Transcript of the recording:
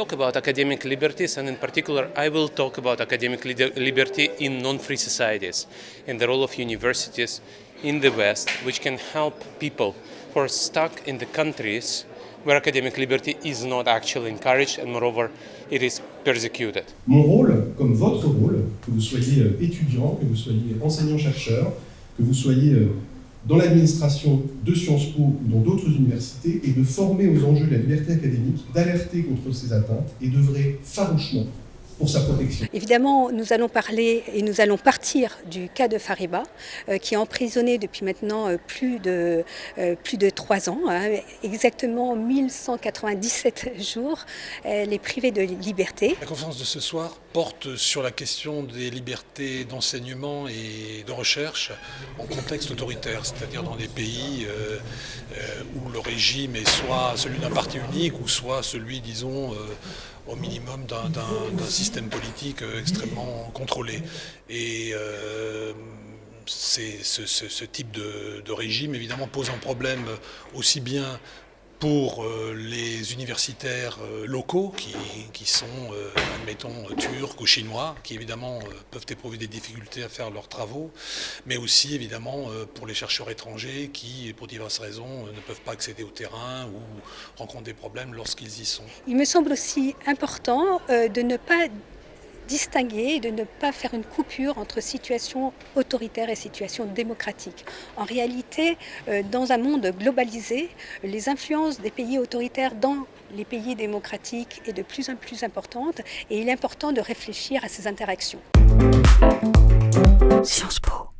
talk about academic liberties, and in particular I will talk about academic liberty in non-free societies and the role of universities in the West, which can help people who are stuck in the countries where academic liberty is not actually encouraged and moreover it is persecuted. Mon rôle, comme votre rôle, que vous soyez étudiant, que vous soyez enseignant-chercheur, que vous soyez dans l'administration de Sciences Po ou dans d'autres universités, est de former aux enjeux de la liberté académique, d'alerter contre ces atteintes et d'œuvrer farouchement pour sa protection. Évidemment, nous allons parler et nous allons partir du cas de Fariba, qui est emprisonné depuis maintenant plus de 3 ans, exactement 1197 jours. Elle est privée de liberté. La conférence de ce soir porte sur la question des libertés d'enseignement et de recherche en contexte autoritaire, c'est-à-dire dans des pays où le régime est soit celui d'un parti unique ou soit celui, disons, au minimum d'un système politique extrêmement contrôlé. Et ce type de régime, évidemment, pose un problème aussi bien pour les universitaires locaux qui sont, admettons, turcs ou chinois, qui évidemment peuvent éprouver des difficultés à faire leurs travaux, mais aussi évidemment pour les chercheurs étrangers qui, pour diverses raisons, ne peuvent pas accéder au terrain ou rencontrent des problèmes lorsqu'ils y sont. Il me semble aussi important de ne pas distinguer, de ne pas faire une coupure entre situation autoritaire et situation démocratique. En réalité, dans un monde globalisé, les influences des pays autoritaires dans les pays démocratiques est de plus en plus importante et il est important de réfléchir à ces interactions. Sciences Po.